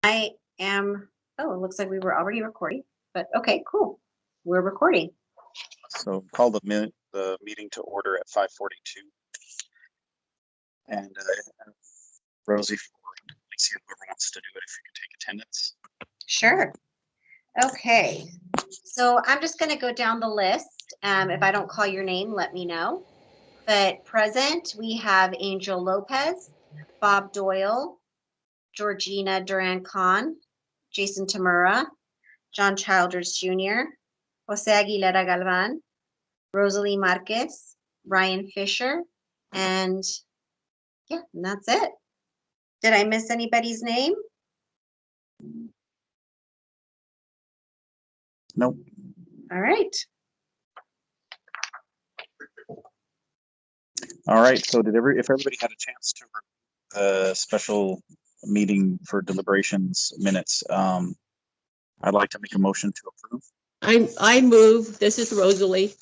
I am, oh, it looks like we were already recording, but okay, cool. We're recording. So call the meeting to order at 5:42. And Rosie, Lisa, whoever wants to do it, if you can take attendance. Sure. Okay. So I'm just going to go down the list. If I don't call your name, let me know. But present, we have Angel Lopez, Bob Doyle, Georgina Duran-Khan, Jason Tamura, John Childers Jr., Jose Aguilera Galvan, Rosalie Marquez, Ryan Fisher, and yeah, and that's it. Did I miss anybody's name? Nope. All right. All right. So if everybody had a chance to the special meeting for deliberations minutes, I'd like to make a motion to approve. I move. This is Rosalie.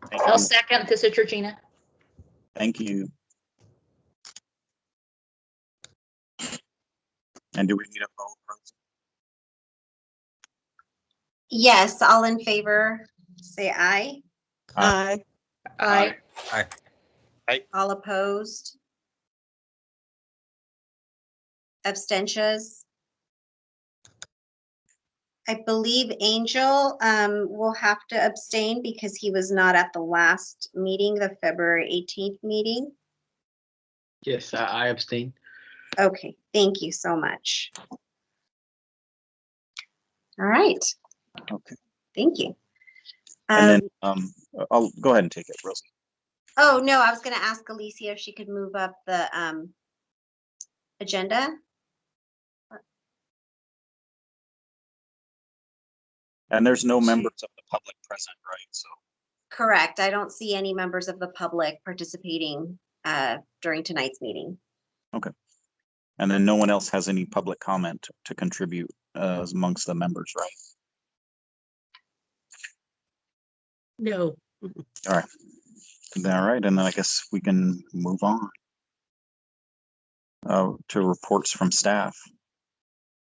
Thank I'll you. second. This is Georgina. Thank you. And do we need a vote, Rosie? Yes, all in favor, say aye. Aye. Aye. All opposed? Abstentions? I believe Angel will have to abstain because he was not at the last meeting, the February 18th meeting. Yes, I abstain. Okay, thank you so much. All right, Okay. thank you. And then I'll go ahead and take it, Rosie. Oh, no, I was going to ask Alicia if she could move up the agenda. And there's no members of the public present, right? So Correct. I don't see any members of the public participating during tonight's meeting. okay. And then no one else has any public comment to contribute amongst the members, right? No. All right. And then I guess we can move on to reports from staff.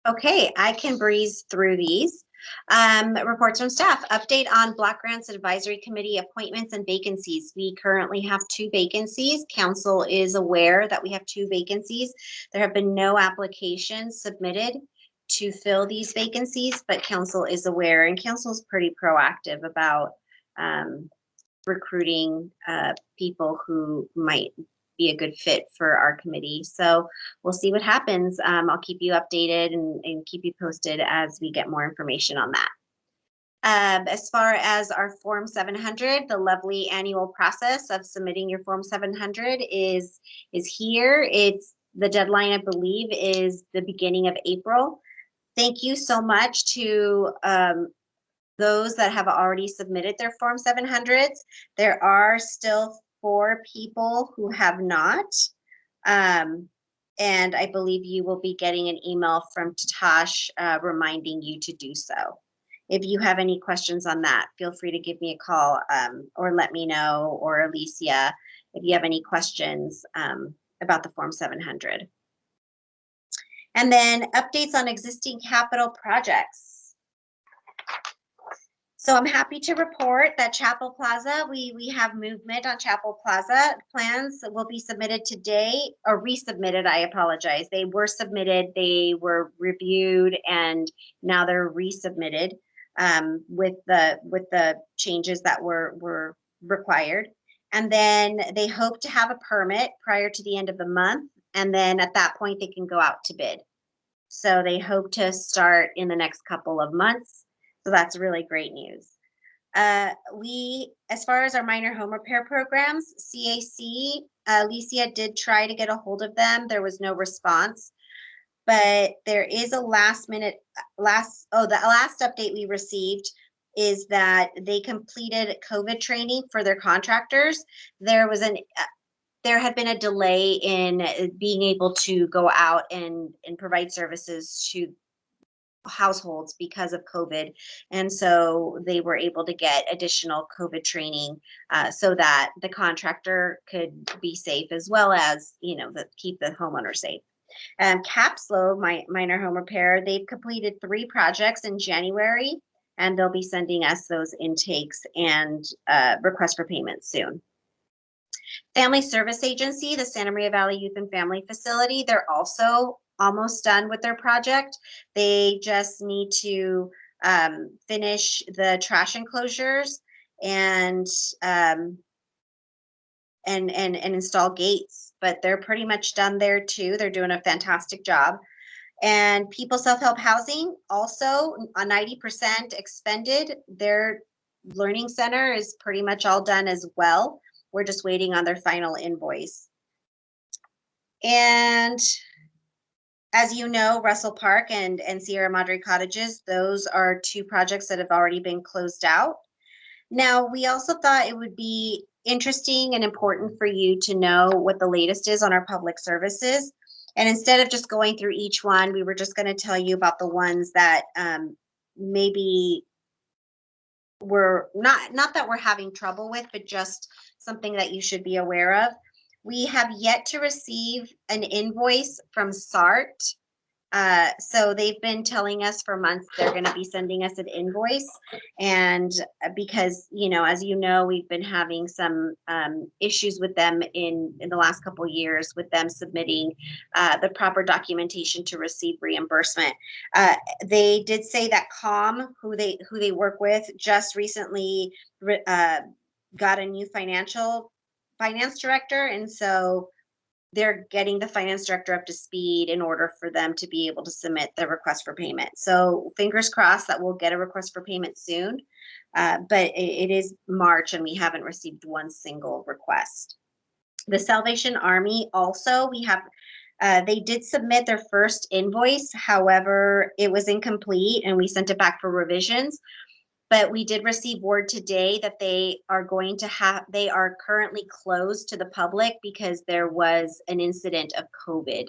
Okay, I can breeze through these. Reports from staff. Update on Block Grants Advisory Committee appointments and vacancies. We currently have 2 vacancies. Council is aware that we have 2 vacancies. There have been no applications submitted to fill these vacancies, but council is aware, and council is pretty proactive about recruiting people who might be a good fit for our committee. So we'll see what happens. I'll keep you updated and keep you posted as we get more information on that. As far as our Form 700, the lovely annual process of submitting your Form 700 is here. It's the deadline, I believe, is the beginning of April. Thank you so much to those that have already submitted their Form 700s. There are still 4 people who have not. And I believe you will be getting an email from Tatash reminding you to do so. If you have any questions on that, feel free to give me a call or let me know, or Alicia, if you have any questions about the Form 700. And then updates on existing capital projects. So I'm happy to report that Chapel Plaza, we have movement on Chapel Plaza. Plans will be submitted today, or resubmitted, I apologize. They were submitted, they were reviewed, and now they're resubmitted with the changes that were required. And then they hope to have a permit prior to the end of the month. And then at that point, they can go out to bid. So they hope to start in the next couple of months. So that's really great news. As far as our minor home repair programs, CAC, Alicia did try to get a hold of them. There was no response, but there is a the last update we received is that they completed COVID training for their contractors. There had been a delay in being able to go out and provide services to households because of COVID. And so they were able to get additional COVID training so that the contractor could be safe, as well as, keep the homeowner safe. Capslow, minor home repair, they've completed 3 projects in January, and they'll be sending us those intakes and request for payment soon. Family Service Agency, the Santa Maria Valley Youth and Family Facility, they're also almost done with their project. They just need to finish the trash enclosures and install gates, but they're pretty much done there too. They're doing a fantastic job. And People Self-Help Housing, also a 90% expended. Their learning center is pretty much all done as well. We're just waiting on their final invoice. And as you know, Russell Park and Sierra Madre Cottages, those are 2 projects that have already been closed out. Now, we also thought it would be interesting and important for you to know what the latest is on our public services. And instead of just going through each one, we were just going to tell you about the ones that maybe we're not that we're having trouble with, but just something that you should be aware of. We have yet to receive an invoice from SART. So they've been telling us for months they're going to be sending us an invoice. And because, as you know, we've been having some issues with them in the last couple of years with them submitting the proper documentation to receive reimbursement. They did say that COM, who they work with, just recently got a new finance director. And so they're getting the finance director up to speed in order for them to be able to submit the request for payment. So fingers crossed that we'll get a request for payment soon. But it is March and we haven't received one single request. The Salvation Army also, they did submit their first invoice. However, it was incomplete and we sent it back for revisions. But we did receive word today that they are currently closed to the public because there was an incident of COVID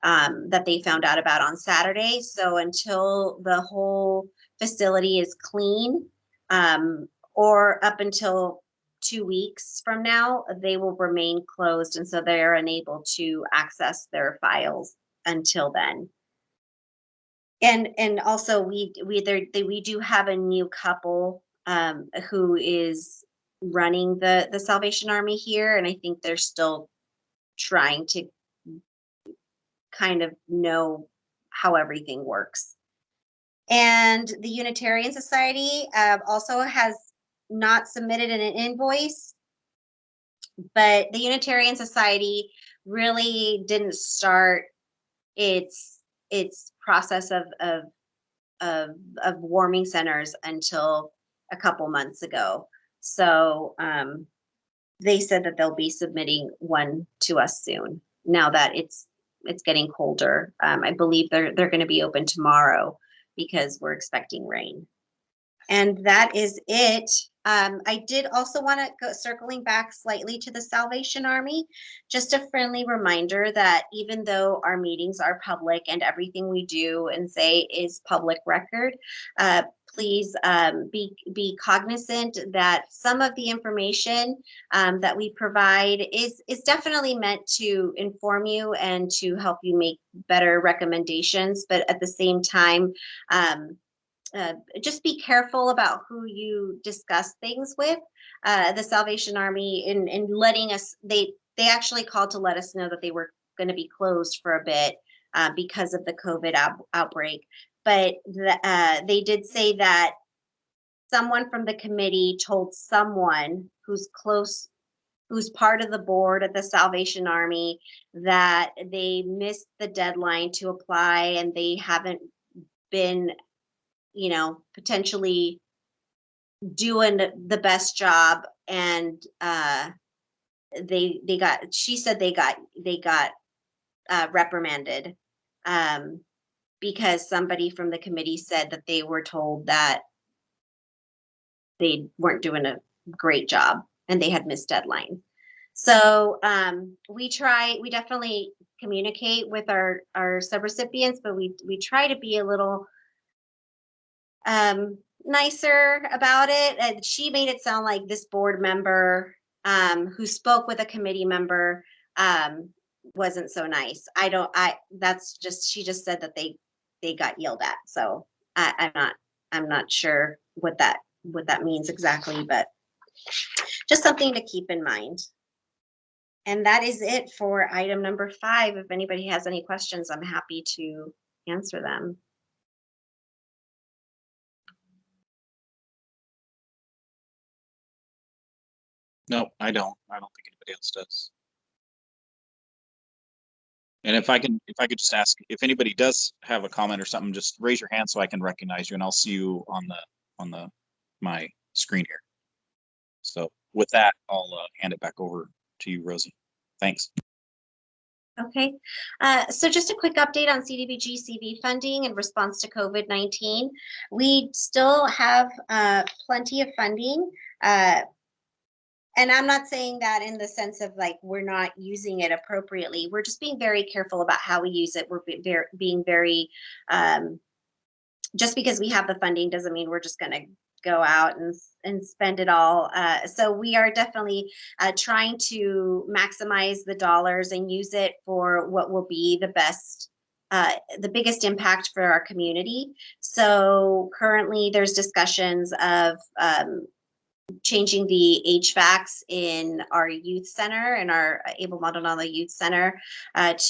that they found out about on Saturday. So until the whole facility is clean, or up until 2 weeks from now, they will remain closed. And so they are unable to access their files until then. And also we do have a new couple who is running the Salvation Army here, and I think they're still trying to kind of know how everything works. And the Unitarian Society also has not submitted an invoice, but the Unitarian Society really didn't start its process of warming centers until a couple months ago. So they said that they'll be submitting one to us soon. Now that it's getting colder, I believe they're going to be open tomorrow because we're expecting rain. And that is it. I did also want to go circling back slightly to the Salvation Army, just a friendly reminder that even though our meetings are public and everything we do and say is public record, please be cognizant that some of the information that we provide is definitely meant to inform you and to help you make better recommendations, but at the same time, just be careful about who you discuss things with. The Salvation Army in letting us, they actually called to let us know that they were going to be closed for a bit because of the COVID outbreak. But they did say that someone from the committee told someone who's part of the board at the Salvation Army that they missed the deadline to apply and they haven't been potentially doing the best job, and she said they got reprimanded because somebody from the committee said that they were told that they weren't doing a great job and they had missed deadlines. So we definitely communicate with our subrecipients, but we try to be a little nicer about it. And she made it sound like this board member who spoke with a committee member wasn't so nice. That's just, she just said that they got yelled at. So I'm not sure what that means exactly, but just something to keep in mind. And that is it for item number 5. If anybody has any questions, I'm happy to answer them. No, I don't. I don't think anybody else does. And if I could just ask, if anybody does have a comment or something, just raise your hand so I can recognize you, and I'll see you on my screen here. So with that, I'll hand it back over to you, Rosie. Thanks. Okay, so just a quick update on Cdbgcv funding in response to COVID-19. We still have plenty of funding. And I'm not saying that in the sense of like we're not using it appropriately. We're just being very careful about how we use it. We're being very, just because we have the funding doesn't mean we're just going to go out and spend it all. So we are definitely trying to maximize the dollars and use it for what will be the best, the biggest impact for our community. So currently there's discussions of changing the HVACs in our youth center and our Able Maldonado Youth Center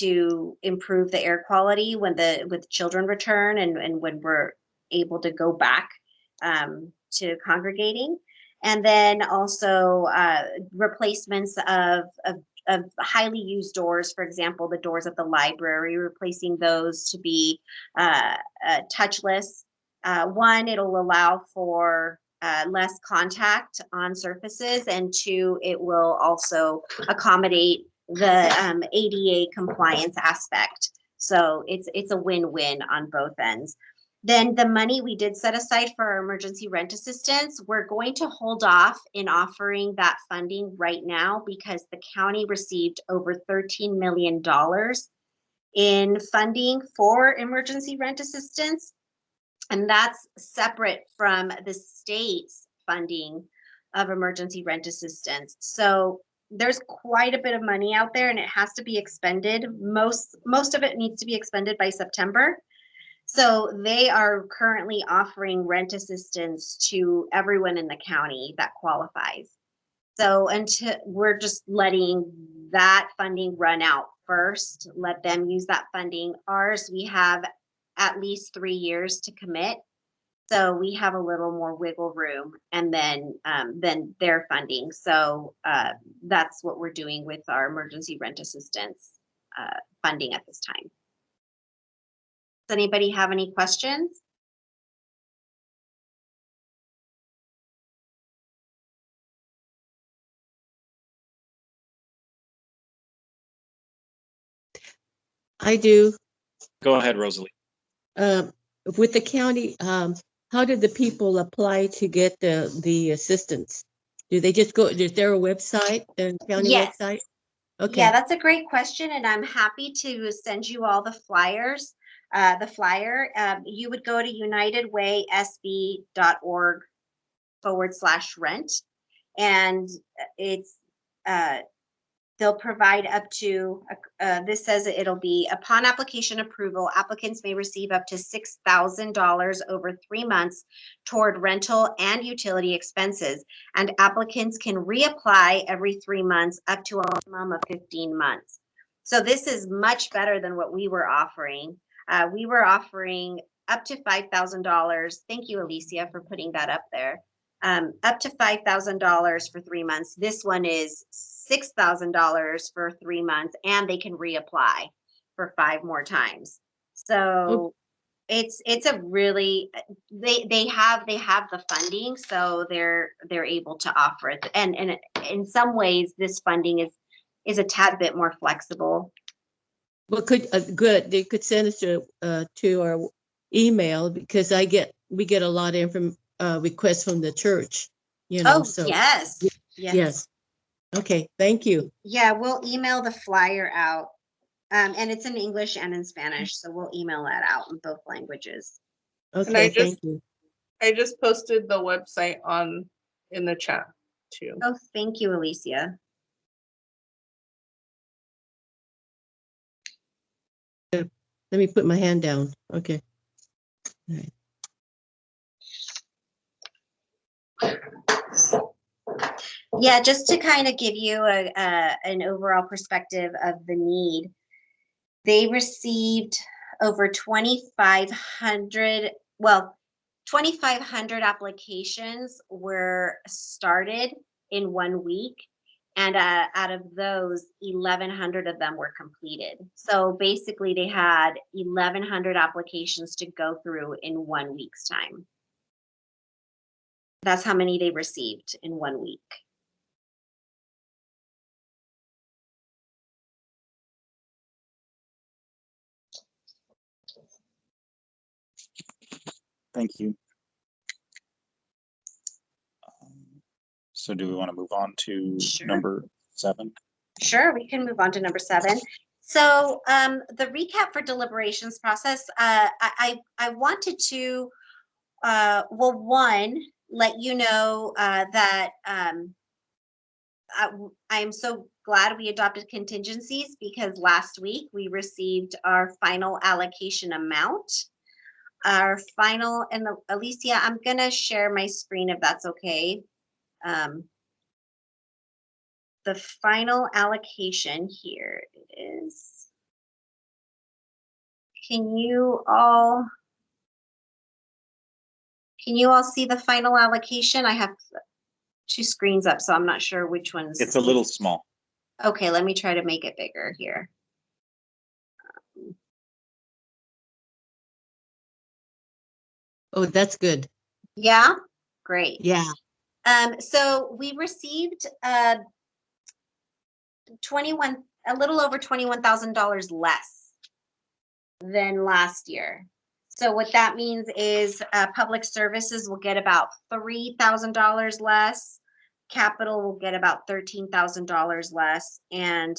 to improve the air quality when with children return and when we're able to go back to congregating. And then also replacements of highly used doors, for example, the doors of the library, replacing those to be touchless. One, it'll allow for less contact on surfaces, and 2, it will also accommodate the ADA compliance aspect. So it's a win-win on both ends. Then the money we did set aside for our emergency rent assistance, we're going to hold off in offering that funding right now because the county received over $13 million in funding for emergency rent assistance. And that's separate from the state's funding of emergency rent assistance. So there's quite a bit of money out there and it has to be expended. Most of it needs to be expended by September. So they are currently offering rent assistance to everyone in the county that qualifies. So we're just letting that funding run out first, let them use that funding. Ours, we have at least 3 years to commit. So we have a little more wiggle room and then their funding. So that's what we're doing with our emergency rent assistance funding at this time. Does anybody have any questions? I do. Go ahead, Rosalie. With the county, how did the people apply to get the assistance? Do they just go, is there a website, the county Yes. website? Okay. Yeah, that's a great question, and I'm happy to send you all the flyers. The flyer, you would go to unitedwaysb.org/rent, and it's they'll provide up to, this says it'll be upon application approval, applicants may receive up to $6,000 over 3 months toward rental and utility expenses. And applicants can reapply every 3 months up to a minimum of 15 months. So this is much better than what we were offering. We were offering up to $5,000. Thank you, Alicia, for putting that up there. Up to $5,000 for 3 months. This one is $6,000 for 3 months, and they can reapply for 5 more times. So it's a really, they have the funding, so they're able to offer it. And in some ways, this funding is a tad bit more flexible. Well, good. They could send us to our email because we get a lot of requests from the church. You know. Oh, so yes. Yes. Okay. Thank you. Yeah, we'll email the flyer out. And it's in English and in Spanish, so we'll email that out in both languages. Okay. Thank you. I just posted the website in the chat too. Oh, thank you, Alicia. Let me put my hand down. Okay. All right. Yeah, just to kind of give you an overall perspective of the need, they received over 2,500, well, 2,500 applications were started in 1 week. And out of those, 1,100 of them were completed. So basically they had 1,100 applications to go through in 1 week's time. That's how many they received in 1 week. Thank you. So do we want to move on to Sure. number 7? Sure, we can move on to number 7. So the recap for deliberations process, I wanted to, well, one, let you know that I'm so glad we adopted contingencies because last week we received our final allocation amount. Our final, and Alicia, I'm gonna share my screen if that's okay. The final allocation here it is. Can you all see the final allocation? I have 2 screens up, so I'm not sure which one's. It's a little small. Okay, let me try to make it bigger here. Oh, that's good. Yeah, great. Yeah. So we received 21, a little over $21,000 less than last year. So what that means is public services will get about $3,000 less, capital will get about $13,000 less, and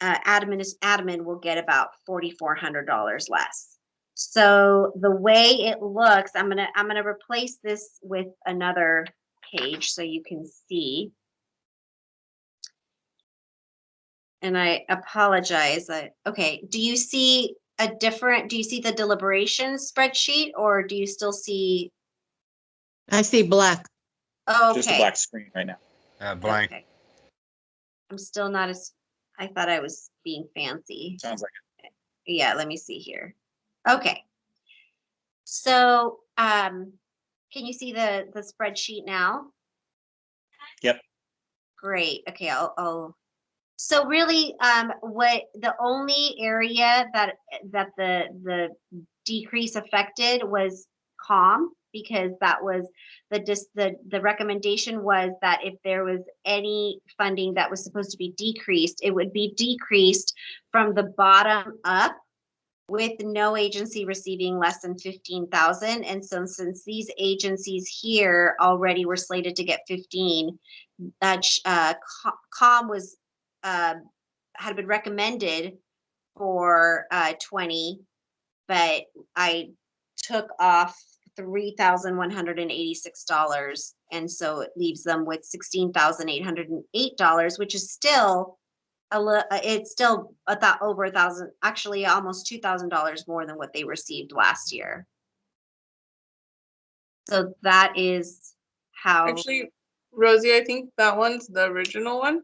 admin will get about $4,400 less. So the way it looks, I'm gonna replace this with another page so you can see. And I apologize. Okay, do you see the deliberation spreadsheet or do you still see? I see black. Oh, Just a okay. black screen right now. Blank. Okay. I'm still not as, I thought I was being fancy. Sounds like Yeah, let me see here. Okay. So, can you see the spreadsheet now? Yep. Great. Okay, so really, what the only area that the decrease affected was COM, because that was the recommendation was that if there was any funding that was supposed to be decreased, it would be decreased from the bottom up, with no agency receiving less than 15,000. And so since these agencies here already were slated to get 15, COM was had been recommended for 20, but I took off $3,186, and so it leaves them with $16,808, which is still it's still over $1,000, actually almost $2,000 more than what they received last year. So that is how. Actually, Rosie, I think that one's the original one.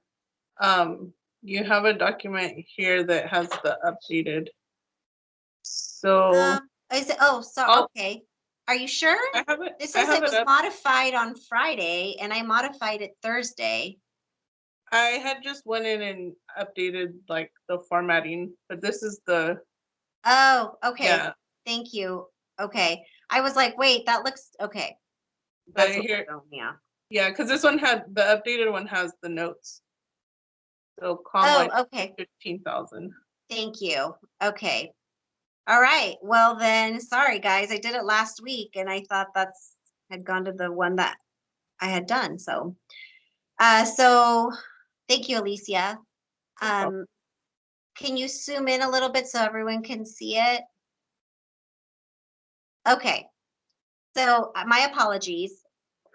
You have a document here that has the updated. So Is it? Oh, so okay. Are you sure? I have it. This says it was modified on Friday, and I modified it Thursday. I had just went in and updated like the formatting, but this is the. Oh, okay. Yeah. Thank you. Okay. I was like, wait, that looks okay. That's what here, yeah. Yeah, because this one had the updated one has the notes. So okay. 15,000. Thank you. Okay. All right. Well then, sorry guys, I did it last week and I thought had gone to the one that I had done. So so thank you, Alicia. Can you zoom in a little bit so everyone can see it? Okay. So my apologies.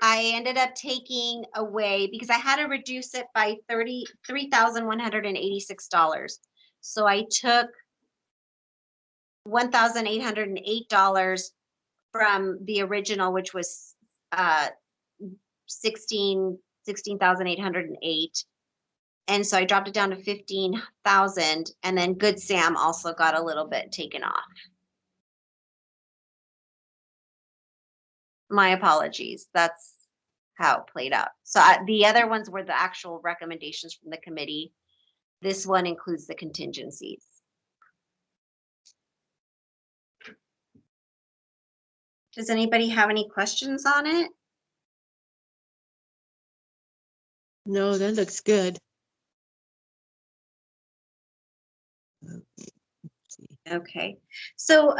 I ended up taking away, because I had to reduce it by $33,186. So I took $1,808 from the original, which was 16,808. And so I dropped it down to 15,000, and then Good Sam also got a little bit taken off. My apologies. That's how it played out. So the other ones were the actual recommendations from the committee. This one includes the contingencies. Does anybody have any questions on it? No, that looks good. Okay, so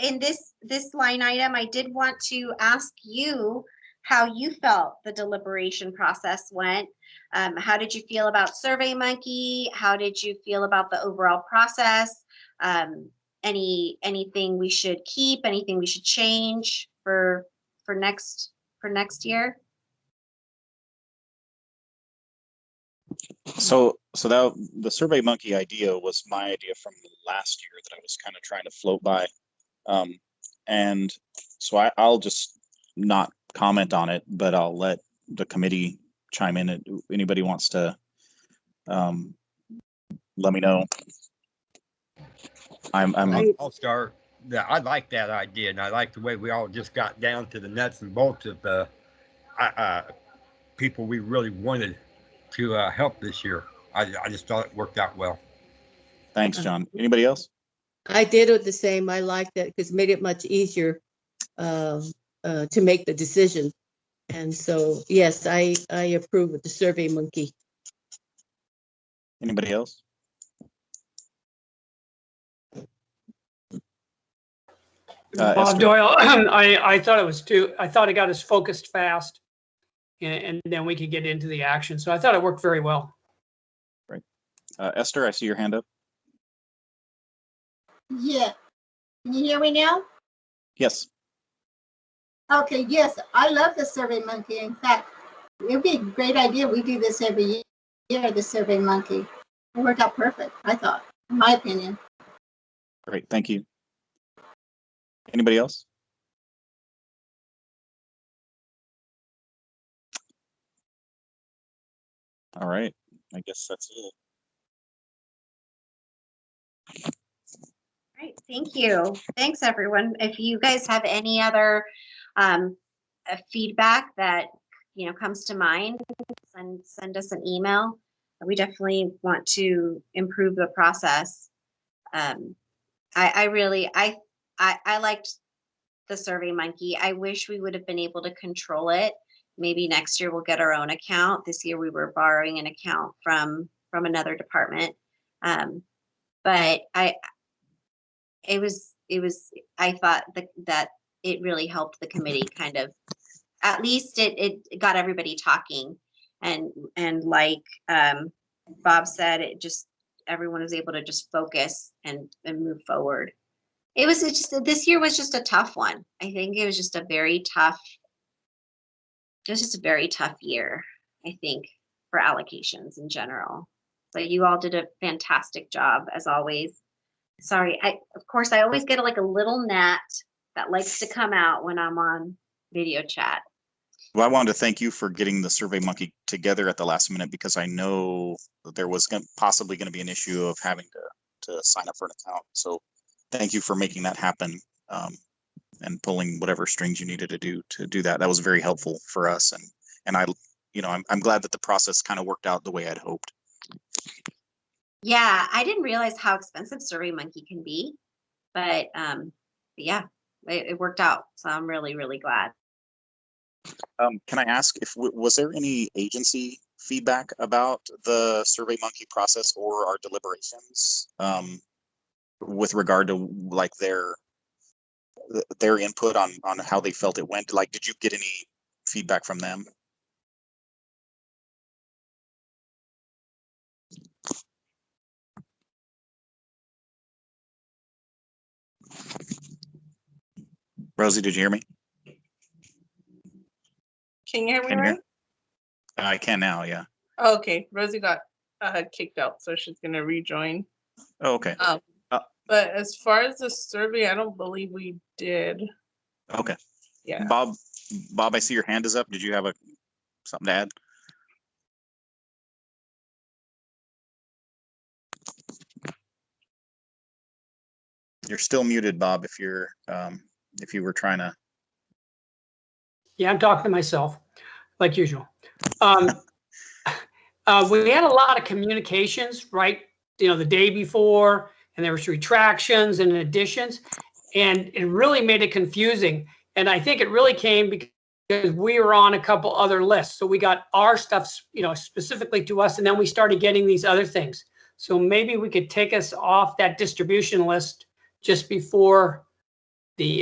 in this line item, I did want to ask you how you felt the deliberation process went. How did you feel about SurveyMonkey? How did you feel about the overall process? Anything we should keep? Anything we should change for next year? So that the SurveyMonkey idea was my idea from last year that I was kind of trying to float by. And so I'll just not comment on it, but I'll let the committee chime in. If anybody wants to let me know. I'll start. Yeah, I like that idea, and I like the way we all just got down to the nuts and bolts of the people we really wanted to help this year. I just thought it worked out well. Thanks, John. Anybody else? I did it the same. I liked that because it made it much easier to make the decision. And so, yes, I approve with the SurveyMonkey. Anybody else? Bob Esther? Doyle, I thought it got us focused fast, and then we could get into the action. So I thought it worked very well. Right. Esther, I see your hand up. Yeah. Can you hear me now? Yes. Okay, yes, I love the SurveyMonkey. In fact, it would be a great idea. We do this every year, the SurveyMonkey. It worked out perfect, I thought, in my opinion. Great. Thank you. Anybody else? All right. I guess that's it. Great, thank you. Thanks, everyone. If you guys have any other feedback that comes to mind, send us an email. We definitely want to improve the process. I liked the SurveyMonkey. I wish we would have been able to control it. Maybe next year we'll get our own account. This year we were borrowing an account from another department. But I thought that it really helped the committee kind of, at least it got everybody talking, and like Bob said, everyone was able to just focus and move forward. This year was just a tough one. I think it was just a very tough year, I think, for allocations in general. So you all did a fantastic job as always. Sorry, of course I always get like a little gnat that likes to come out when I'm on video chat. Well, I wanted to thank you for getting the SurveyMonkey together at the last minute, because I know that there was possibly going to be an issue of having to sign up for an account. So thank you for making that happen, and pulling whatever strings you needed to do that. That was very helpful for us. And I'm glad that the process kind of worked out the way I'd hoped. Yeah, I didn't realize how expensive SurveyMonkey can be, but yeah, it worked out. So I'm really, really glad. Can I ask was there any agency feedback about the SurveyMonkey process or our deliberations, with regard to like their input on how they felt it went? Like, did you get any feedback from them? Rosie, did you hear me? Can you hear me Can you hear? right? I can now, yeah. Okay, Rosie got kicked out, so she's gonna rejoin. Oh, okay. But as far as the survey, I don't believe we did. Okay. Yeah. Bob, I see your hand is up. Did you have something to add? You're still muted, Bob, if you were trying to. Yeah, I'm talking to myself, like usual. We had a lot of communications, right? The day before, and there was retractions and additions, and it really made it confusing. And I think it really came because we were on a couple other lists. So we got our stuff, specifically to us, and then we started getting these other things. So maybe we could take us off that distribution list just before the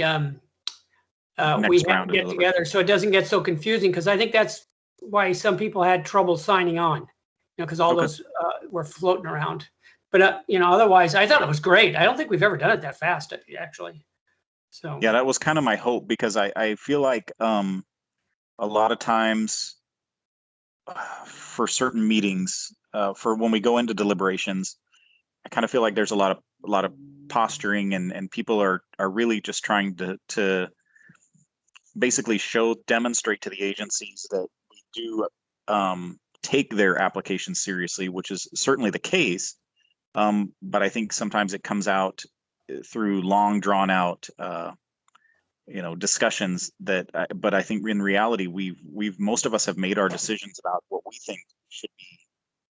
we have to get together, so it doesn't get so confusing, because I think that's why some people had trouble signing on, because all those were floating around. But otherwise, I thought it was great. I don't think we've ever done it that fast, actually. So yeah, that was kind of my hope, because I feel like a lot of times for certain meetings, for when we go into deliberations, I kind of feel like there's a lot of posturing, and people are really just trying to basically demonstrate to the agencies that we do take their applications seriously, which is certainly the case. But I think sometimes it comes out through long drawn out, discussions but I think in reality, most of us have made our decisions about what we think should be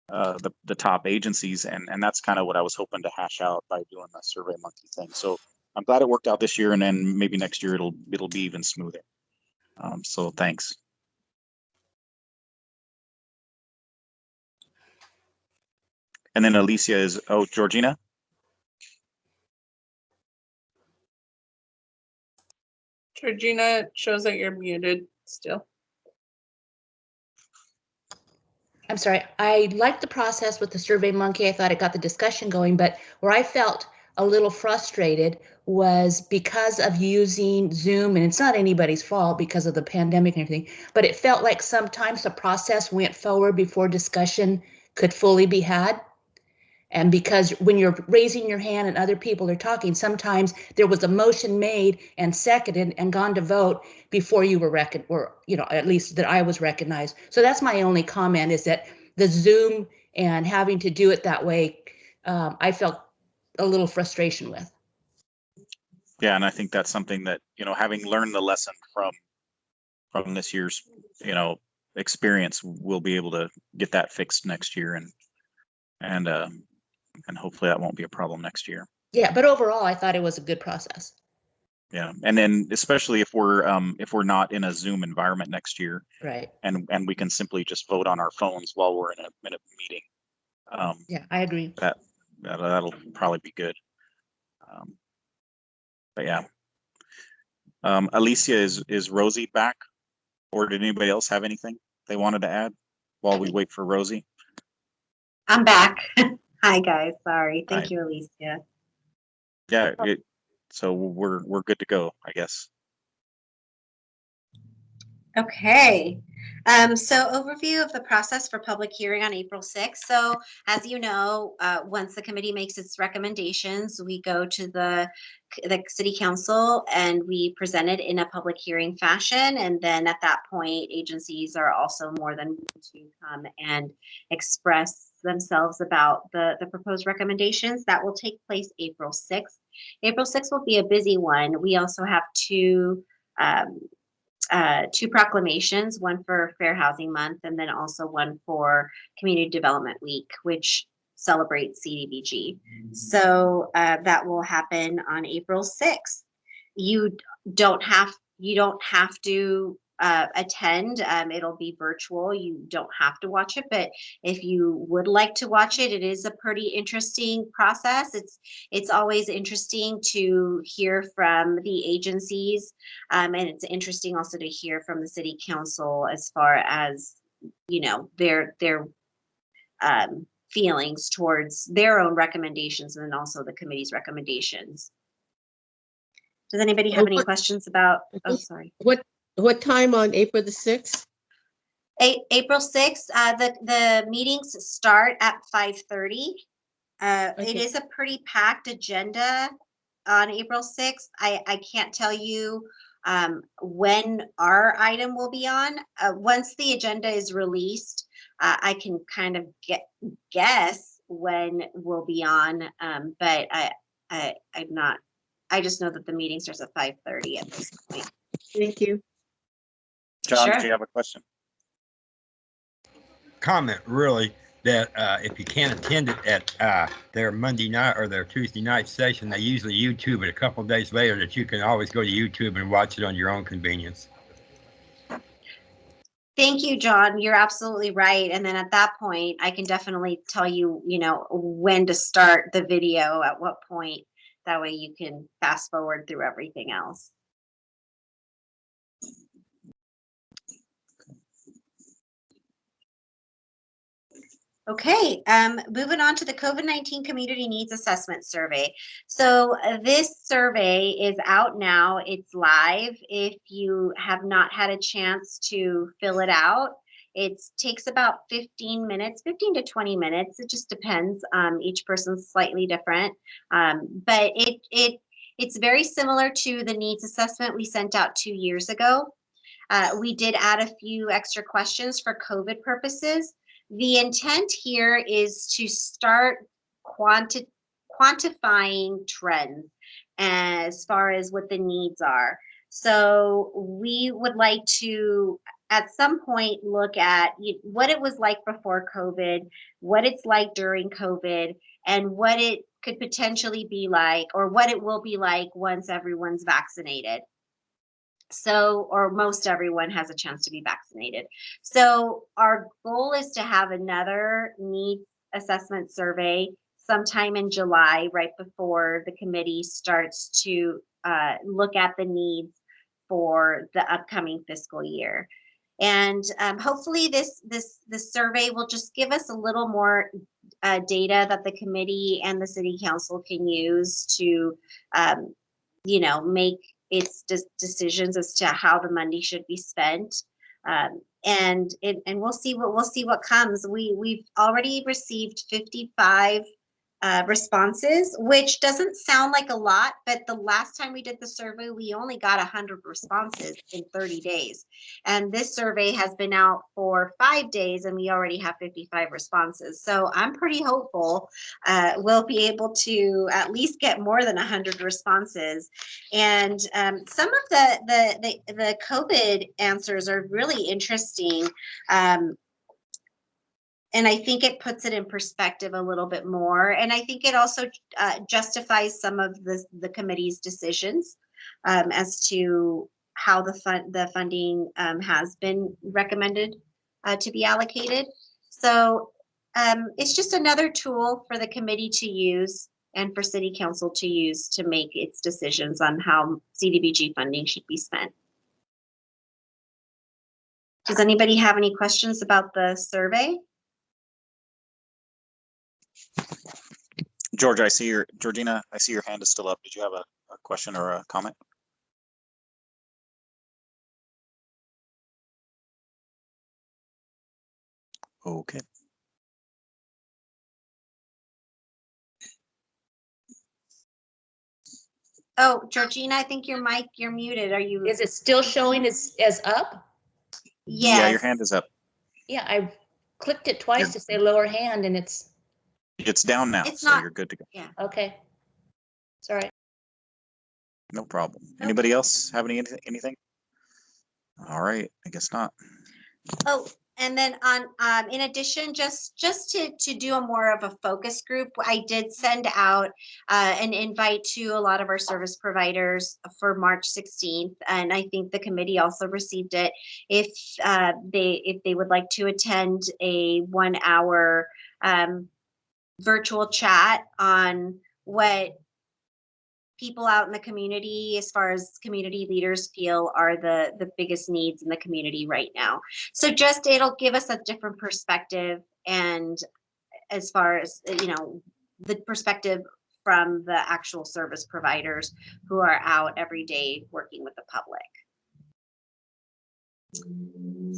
the top agencies. And that's kind of what I was hoping to hash out by doing the Survey Monkey thing. So I'm glad it worked out this year, and then maybe next year it'll be even smoother. So thanks. And then Alicia is, Georgina? Georgina, shows that you're muted still. I'm sorry. I liked the process with the Survey Monkey. I thought it got the discussion going, but where I felt a little frustrated was because of using Zoom, and it's not anybody's fault because of the pandemic and everything, but it felt like sometimes the process went forward before discussion could fully be had. And because when you're raising your hand and other people are talking, sometimes there was a motion made and seconded and gone to vote before you were or at least that I was recognized. So that's my only comment, is that the Zoom and having to do it that way, I felt a little frustration with. Yeah, and I think that's something that, having learned the lesson from this year's, experience, we'll be able to get that fixed next year, and hopefully that won't be a problem next year. Yeah, but overall, I thought it was a good process. Yeah, and then especially if we're not in a Zoom environment next year, right? And we can simply just vote on our phones while we're in a meeting. Yeah, I agree. That'll probably be good. But yeah, Alicia, is Rosie back, or did anybody else have anything they wanted to add while we wait for Rosie? I'm back. Hi guys, sorry. Thank Hi. you, Alicia. Yeah, so we're good to go, I guess. Okay. So overview of the process for public hearing on April 6th. So as you know, once the committee makes its recommendations, we go to the city council and we present it in a public hearing fashion. And then at that point, agencies are also more than willing to come and express themselves about the proposed recommendations. That will take place April 6th. April 6th will be a busy one. We also have two proclamations, one for Fair Housing Month and then also one for Community Development Week, which celebrates CDBG. So that will happen on April 6th. You don't have to attend. It'll be virtual. You don't have to watch it, but if you would like to watch it, it is a pretty interesting process. It's always interesting to hear from the agencies, and it's interesting also to hear from the city council as far as their feelings towards their own recommendations and then also the committee's recommendations. Does anybody have any questions about? Oh, sorry. What time on April the 6th? April 6th, the meetings start at 5:30 It Okay. is a pretty packed agenda on April 6th. I can't tell you when our item will be on. Once the agenda is released, I can kind of guess when we'll be on, but I'm not. I just know that the meeting starts at 5:30 at this point. Thank you. John, Sure. did you have a question? Comment really that if you can't attend it at their Monday night or their Tuesday night session, they usually YouTube it a couple of days later, that you can always go to YouTube and watch it on your own convenience. Thank you, John. You're absolutely right. And then at that point, I can definitely tell you, when to start the video, at what point. That way you can fast forward through everything else. Okay, moving on to the COVID-19 Community Needs Assessment Survey. So this survey is out now. It's live. If you have not had a chance to fill it out, it takes about 15 minutes, 15 to 20 minutes. It just depends. Each person's slightly different, but it's very similar to the needs assessment we sent out 2 years ago. We did add a few extra questions for COVID purposes. The intent here is to start quantifying trends as far as what the needs are. So we would like to, at some point, look at what it was like before COVID, what it's like during COVID, and what it could potentially be like, or what it will be like once everyone's vaccinated. So, or most everyone has a chance to be vaccinated. So our goal is to have another needs assessment survey sometime in July, right before the committee starts to look at the needs for the upcoming fiscal year. And hopefully this survey will just give us a little more data that the committee and the city council can use to, make its decisions as to how the money should be spent, and we'll see what comes. We've already received 55 responses, which doesn't sound like a lot, but the last time we did the survey, we only got 100 responses in 30 days. And this survey has been out for 5 days and we already have 55 responses. So I'm pretty hopeful we'll be able to at least get more than 100 responses. And some of the COVID answers are really interesting. And I think it puts it in perspective a little bit more. And I think it also justifies some of the committee's decisions as to how the funding has been recommended to be allocated. So it's just another tool for the committee to use and for city council to use to make its decisions on how CDBG funding should be spent. Does anybody have any questions about the survey? Georgia, Georgina, I see your hand is still up. Did you have a question or a comment? Okay. Oh, Georgina, I think you're muted. Are you? Is it still showing as up? Yes. Yeah, your hand is up. Yeah, I clicked it twice to say lower hand and it's down now, It's so not. you're good to go. Yeah. okay. Sorry. No problem. Anybody else have anything? All right, I guess not. Oh, and then on in addition, just to do a more of a focus group, I did send out an invite to a lot of our service providers for March 16th, and I think the committee also received it. If they would like to attend a 1-hour virtual chat on what people out in the community, as far as community leaders feel are the biggest needs in the community right now. So just, it'll give us a different perspective, and as far as, the perspective from the actual service providers who are out every day working with the public.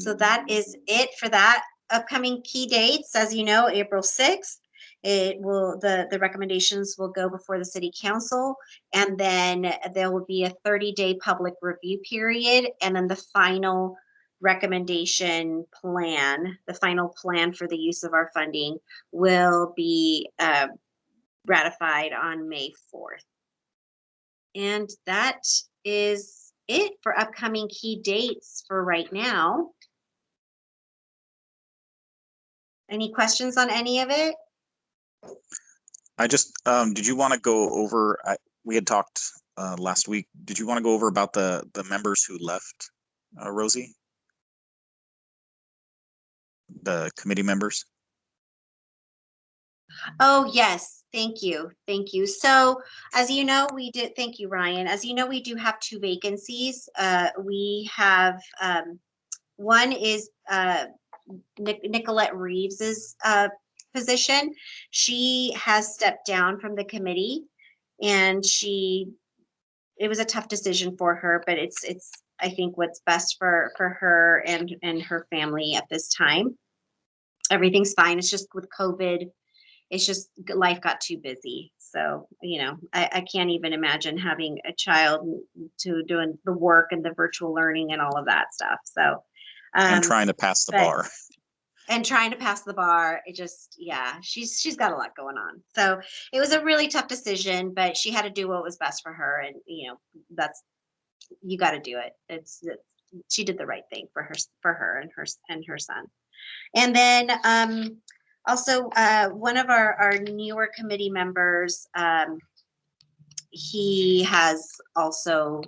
So that is it for that. Upcoming key dates, as you know, April 6th the recommendations will go before the city council, and then there will be a 30-day public review period, and then the final recommendation plan, the final plan for the use of our funding will be ratified on May 4th. And that is it for upcoming key dates for right now. Any questions on any of it? I just, did you want to go over, we had talked last week, did you want to go over about the members who left, Rosie? The committee members? Oh, yes. Thank you. Thank you. So as you know, thank you, Ryan. As you know, we do have 2 vacancies. We have, one is Nicolette Reeves's position. She has stepped down from the committee, and it was a tough decision for her, but it's I think what's best for her and her family at this time. Everything's fine. It's just with COVID, it's just life got too busy. So, I can't even imagine having a child to doing the work and the virtual learning and all of that stuff. So, And trying to pass the bar. And trying to pass the bar. It just, she's got a lot going on. So it was a really tough decision, but she had to do what was best for her. And, you got to do it. She did the right thing for her and her son. And then also one of our newer committee members, he has also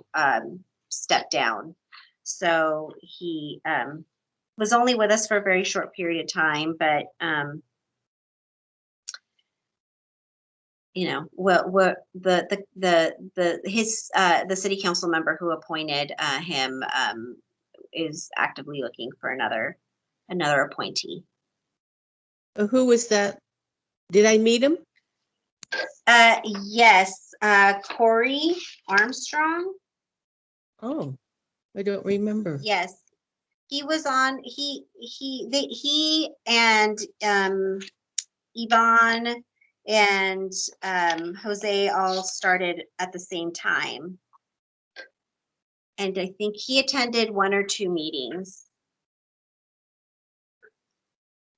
stepped down. So he was only with us for a very short period of time, but what the city council member who appointed him is actively looking for another appointee. Who was that? Did I meet him? Yes, Corey Armstrong. Oh, I don't remember. Yes, he was on. He and Yvonne and Jose all started at the same time, and I think he attended 1 or 2 meetings.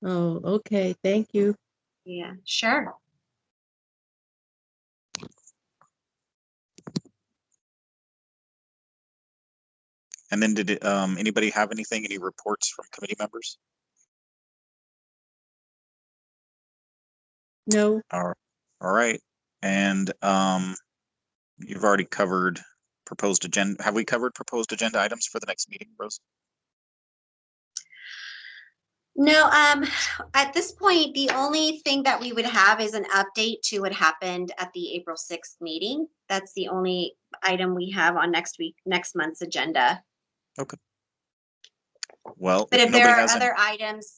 Oh, okay. Thank you. Yeah, sure. And then did anybody have any reports from committee members? No. All right. And you've already covered proposed agenda. Have we covered proposed agenda items for the next meeting, Rose? No, at this point, the only thing that we would have is an update to what happened at the April 6th meeting. That's the only item we have on next month's agenda. Okay. Well, but if there are other items,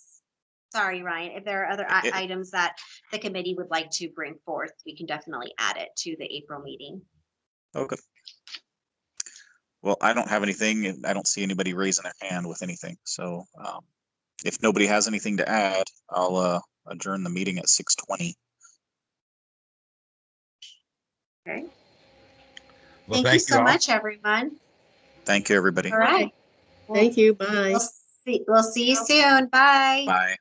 sorry, Ryan, if there are other items that the committee would like to bring forth, we can definitely add it to the April meeting. Okay. Well, I don't have anything, and I don't see anybody raising their hand with anything. So if nobody has anything to add, I'll adjourn the meeting at 6:20. Okay. Well, thank you so much, everyone. Thank you, everybody. All right. Thank you. Bye. We'll see you soon. Bye. Bye.